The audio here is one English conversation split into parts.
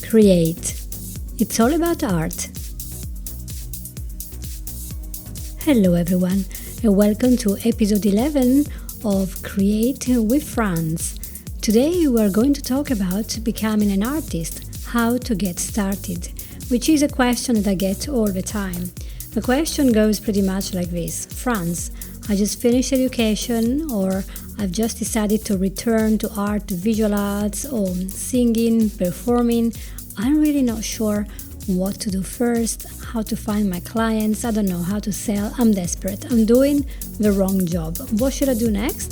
Create. It's all about art. Hello everyone, and welcome to episode 11 of Create with Franz. Today we are going to talk about becoming an artist, how to get started, which is a question that I get all the time. The question goes pretty much like this: Franz, I just finished education, or I've just decided to return to art, visual arts, or singing, performing. I'm really not sure what to do first, how to find my clients, I don't know how to sell, I'm desperate, I'm doing the wrong job. What should I do next?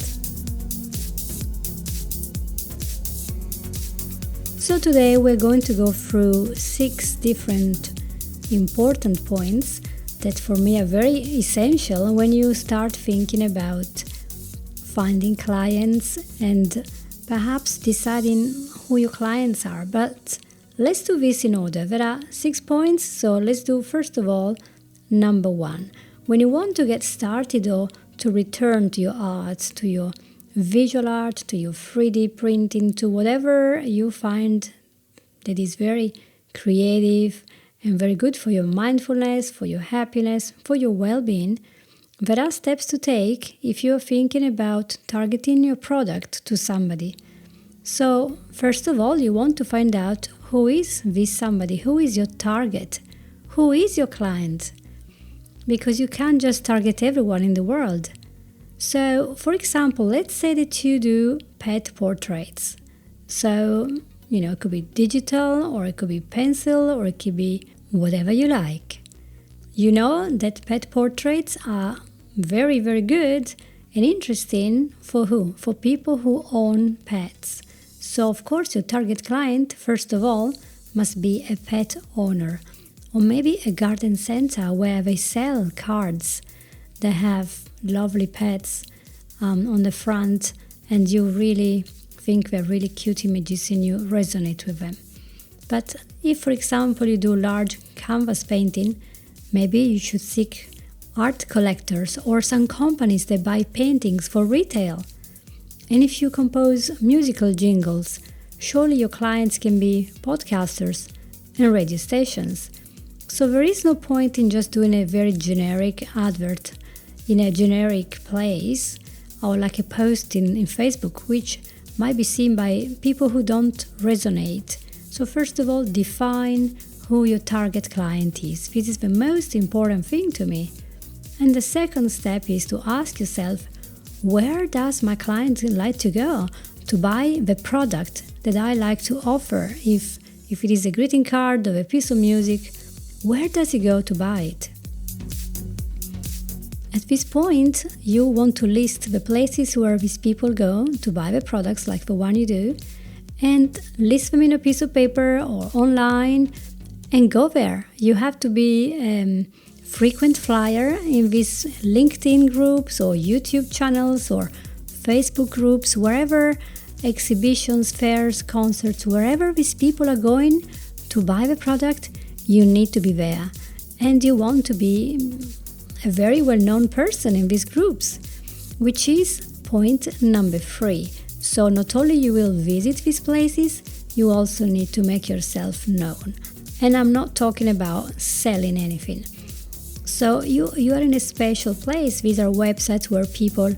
So today we're going to go through 6 different important points that for me are very essential when you start thinking about finding clients and perhaps deciding who your clients are. But let's do this in order. There are 6 points, so let's do first of all, number 1. When you want to get started or to return to your art, to your visual art, to your 3D printing, to whatever you find that is very creative and very good for your mindfulness, for your happiness, for your well-being, there are steps to take if you're thinking about targeting your product to somebody. So, first of all, you want to find out who is this somebody, who is your target, who is your client, because you can't just target everyone in the world. So, for example, let's say that you do pet portraits. So, it could be digital, or it could be pencil, or it could be whatever you like. You know that pet portraits are very, very good and interesting for who? For people who own pets. So, of course, your target client, first of all, must be a pet owner, or maybe a garden center where they sell cards that have lovely pets on the front, and you really think they're really cute images and you resonate with them. But if, for example, you do large canvas painting, maybe you should seek art collectors or some companies that buy paintings for retail. And if you compose musical jingles, surely your clients can be podcasters and radio stations. So there is no point in just doing a very generic advert in a generic place, or like a post in Facebook, which might be seen by people who don't resonate. So first of all, define who your target client is. This is the most important thing to me. And the second step is to ask yourself, where does my client like to go to buy the product that I like to offer? If it is a greeting card or a piece of music, where does he go to buy it? At this point, you want to list the places where these people go to buy the products like the one you do, and list them in a piece of paper or online and go there. You have to be frequent flyer in these LinkedIn groups or YouTube channels or Facebook groups, wherever, exhibitions, fairs, concerts, wherever these people are going to buy the product, you need to be there. And you want to be a very well-known person in these groups, which is point number 3. So not only you will visit these places, you also need to make yourself known. And I'm not talking about selling anything. So you are in a special place. These are websites where people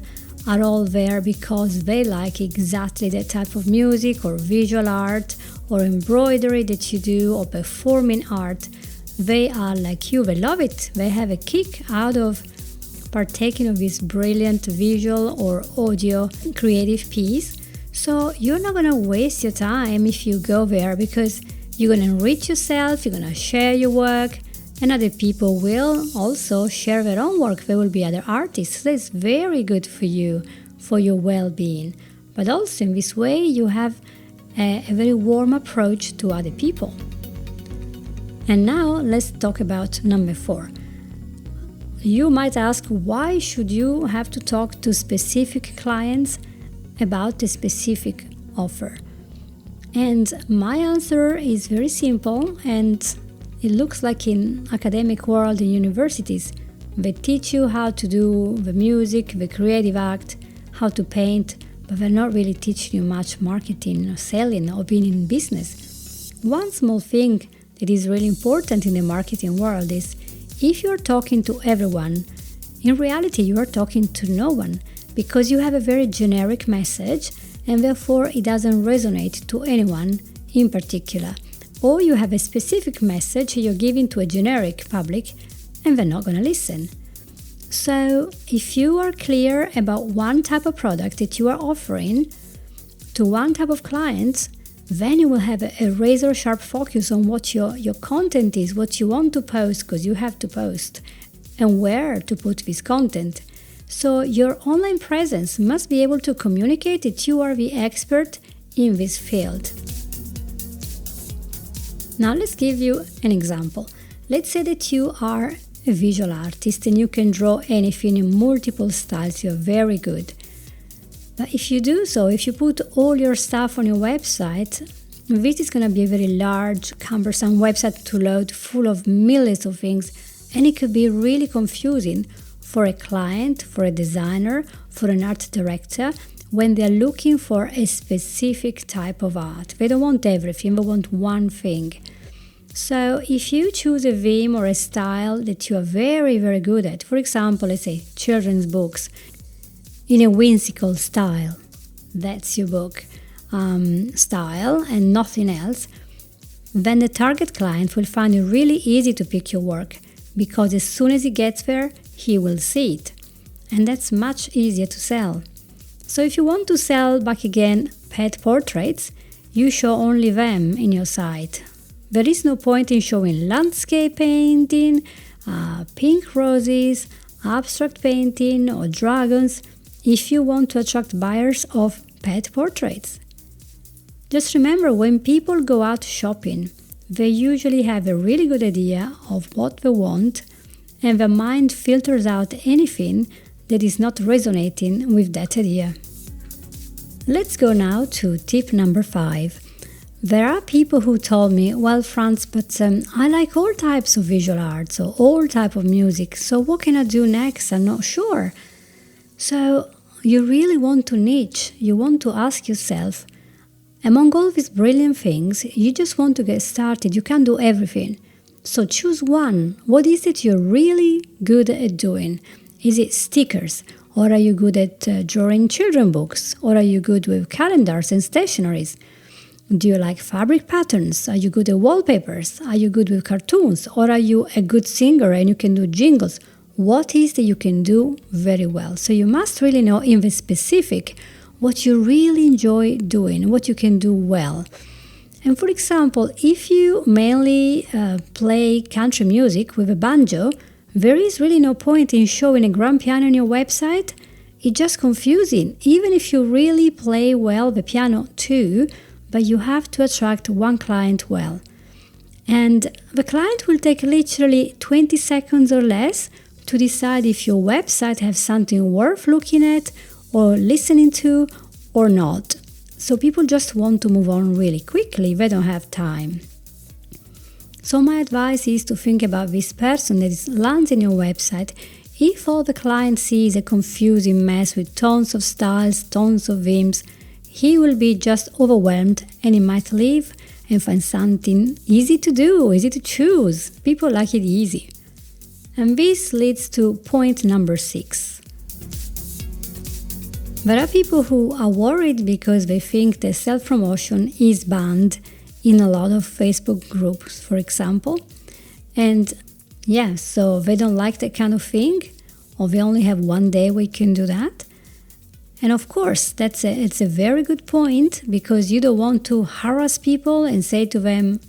are all there because they like exactly that type of music or visual art or embroidery that you do or performing art. They are like you. They love it. They have a kick out of partaking of this brilliant visual or audio creative piece. So you're not going to waste your time if you go there, because you're going to enrich yourself, you're going to share your work, and other people will also share their own work. There will be other artists. So it's very good for you, for your well-being. But also in this way, you have a very warm approach to other people. And now let's talk about number 4. You might ask, why should you have to talk to specific clients about a specific offer? And my answer is very simple, and it looks like in academic world in universities, they teach you how to do the music, the creative act, how to paint, but they're not really teaching you much marketing or selling or being in business. One small thing that is really important in the marketing world is if you're talking to everyone, in reality you are talking to no one because you have a very generic message and therefore it doesn't resonate to anyone in particular. Or you have a specific message you're giving to a generic public and they're not going to listen. So if you are clear about one type of product that you are offering to one type of clients, then you will have a razor sharp focus on what your content is, what you want to post, because you have to post, and where to put this content. So your online presence must be able to communicate that you are the expert in this field. Now let's give you an example. Let's say that you are a visual artist and you can draw anything in multiple styles. You're very good. But if you do so, if you put all your stuff on your website, this is going to be a very large, cumbersome website to load full of millions of things, and it could be really confusing for a client, for a designer, for an art director when they're looking for a specific type of art. They don't want everything, they want one thing. So if you choose a theme or a style that you are very, very good at, for example, let's say children's books, in a whimsical style, that's your book style and nothing else, then the target client will find it really easy to pick your work because as soon as he gets there, he will see it. And that's much easier to sell. So if you want to sell, back again, pet portraits, you show only them in your site. There is no point in showing landscape painting, pink roses, abstract painting or dragons if you want to attract buyers of pet portraits. Just remember, when people go out shopping, they usually have a really good idea of what they want and their mind filters out anything that is not resonating with that idea. Let's go now to tip number 5. There are people who told me, well, Franz, but I like all types of visual arts or all type of music, so what can I do next? I'm not sure. So you really want to niche. You want to ask yourself, among all these brilliant things, you just want to get started. You can't do everything. So choose one. What is it you're really good at doing? Is it stickers? Or are you good at drawing children's books? Or are you good with calendars and stationeries? Do you like fabric patterns? Are you good at wallpapers? Are you good with cartoons? Or are you a good singer and you can do jingles? What is that you can do very well? So you must really know in the specific what you really enjoy doing, what you can do well. And for example, if you mainly play country music with a banjo, there is really no point in showing a grand piano on your website. It's just confusing, even if you really play well the piano too, but you have to attract one client well. And the client will take literally 20 seconds or less to decide if your website has something worth looking at or listening to or not. So people just want to move on really quickly, they don't have time. So my advice is to think about this person that lands in your website. If all the client sees a confusing mess with tons of styles, tons of themes, he will be just overwhelmed and he might leave and find something easy to do, easy to choose. People like it easy. And this leads to point number 6. There are people who are worried because they think that self-promotion is banned in a lot of Facebook groups, for example. And yeah, so they don't like that kind of thing, or they only have one day where you can do that. And of course, it's a very good point because you don't want to harass people and say to them,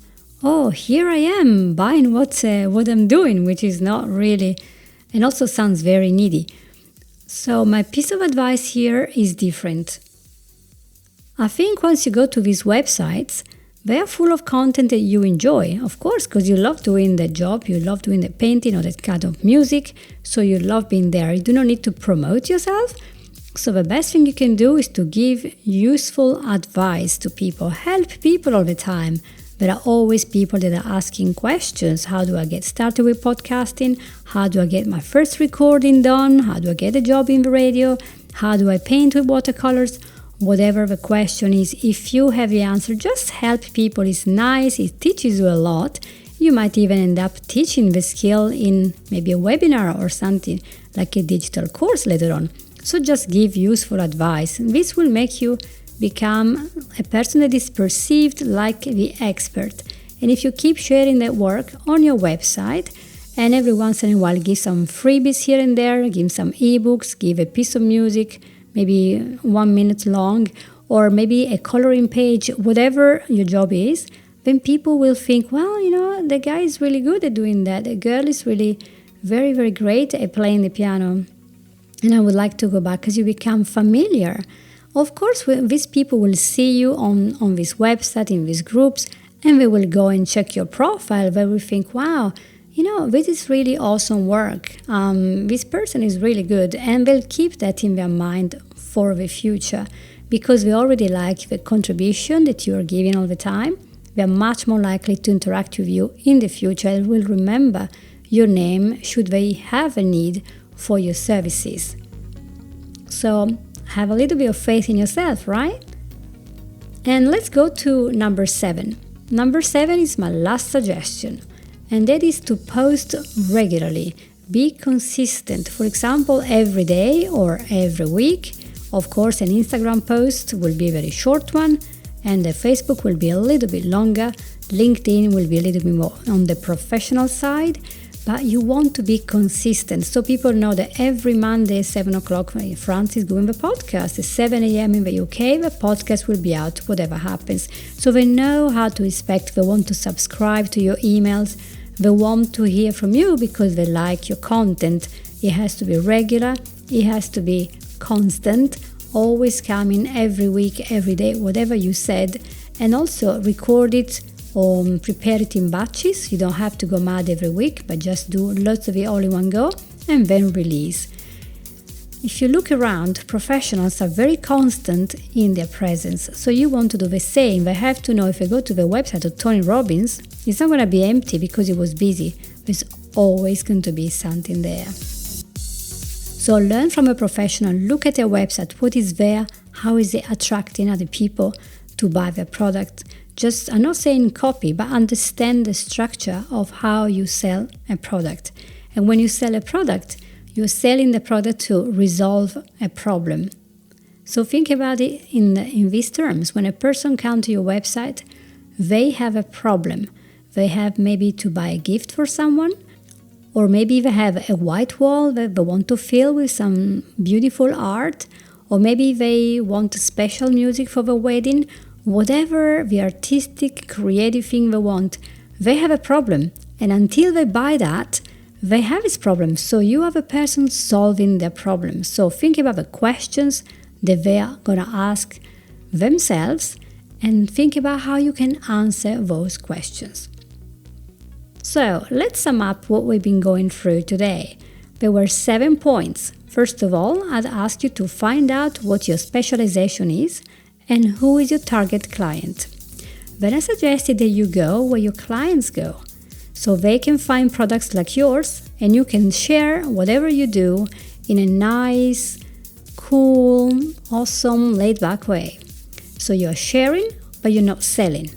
oh, here I am buying what I'm doing, which is not really, and also sounds very needy. So my piece of advice here is different. I think once you go to these websites, they are full of content that you enjoy, of course, because you love doing the job, you love doing the painting or that kind of music, so you love being there. You do not need to promote yourself. So the best thing you can do is to give useful advice to people, help people all the time. There are always people that are asking questions. How do I get started with podcasting? How do I get my first recording done? How do I get a job in the radio? How do I paint with watercolors? whatever the question is. If you have the answer, just help people. It's nice, it teaches you a lot. You might even end up teaching the skill in maybe a webinar or something like a digital course later on. So just give useful advice. This will make you become a person that is perceived like the expert. And if you keep sharing that work on your website and every once in a while give some freebies here and there, give some ebooks, give a piece of music, maybe 1 minute long, or maybe a coloring page, whatever your job is, then people will think, well, the guy is really good at doing that. The girl is really very, very great at playing the piano. And I would like to go back because you become familiar. Of course, these people will see you on this website, in these groups, and they will go and check your profile. They will think, wow, this is really awesome work. This person is really good. And they'll keep that in their mind for the future because they already like the contribution that you are giving all the time. They are much more likely to interact with you in the future and will remember your name should they have a need for your services. So have a little bit of faith in yourself, right? And let's go to number 7. Number 7 is my last suggestion, and that is to post regularly. Be consistent. For example, every day or every week. Of course, an Instagram post will be a very short one, and the Facebook will be a little bit longer. LinkedIn will be a little bit more on the professional side, but you want to be consistent. So people know that every Monday, 7 o'clock, when France is doing the podcast, at 7 a.m. in the UK, the podcast will be out, whatever happens. So they know how to expect. They want to subscribe to your emails. They want to hear from you because they like your content. It has to be regular. It has to be constant. Always coming every week, every day, whatever you said. And also record it or prepare it in batches. You don't have to go mad every week, but just do lots of it all in one go and then release. If you look around, professionals are very constant in their presence. So you want to do the same. They have to know if I go to the website of Tony Robbins, it's not going to be empty because it was busy. There's always going to be something there. So learn from a professional, look at their website, what is there, how is it attracting other people to buy their product. Just, I'm not saying copy, but understand the structure of how you sell a product. And when you sell a product, you're selling the product to resolve a problem. So think about it in these terms. When a person comes to your website, they have a problem. They have maybe to buy a gift for someone, or maybe they have a white wall that they want to fill with some beautiful art, or maybe they want special music for the wedding. Whatever the artistic, creative thing they want, they have a problem. And until they buy that, they have this problem. So you are the person solving their problem. So think about the questions that they are going to ask themselves and think about how you can answer those questions. So let's sum up what we've been going through today. There were 7 points. First of all, I'd ask you to find out what your specialization is and who is your target client. Then I suggested that you go where your clients go, so they can find products like yours and you can share whatever you do in a nice, cool, awesome, laid-back way. So you're sharing, but you're not selling.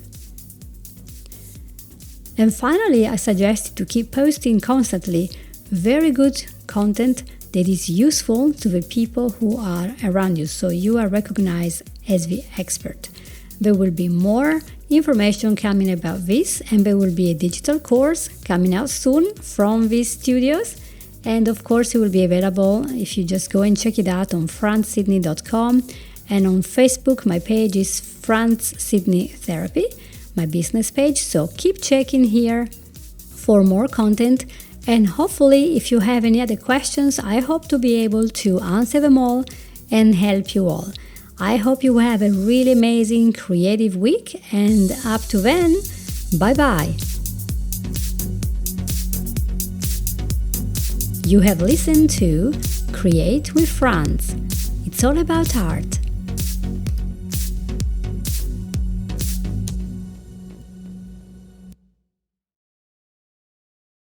And finally, I suggested to keep posting constantly very good content that is useful to the people who are around you, so you are recognized as the expert. There will be more information coming about this, and there will be a digital course coming out soon from these studios. And of course, it will be available if you just go and check it out on francesydney.com. And on Facebook, my page is France Sydney Therapy, my business page. So keep checking here for more content. And hopefully, if you have any other questions, I hope to be able to answer them all and help you all. I hope you have a really amazing creative week, and up to then, bye-bye. You have listened to Create with France. It's all about art.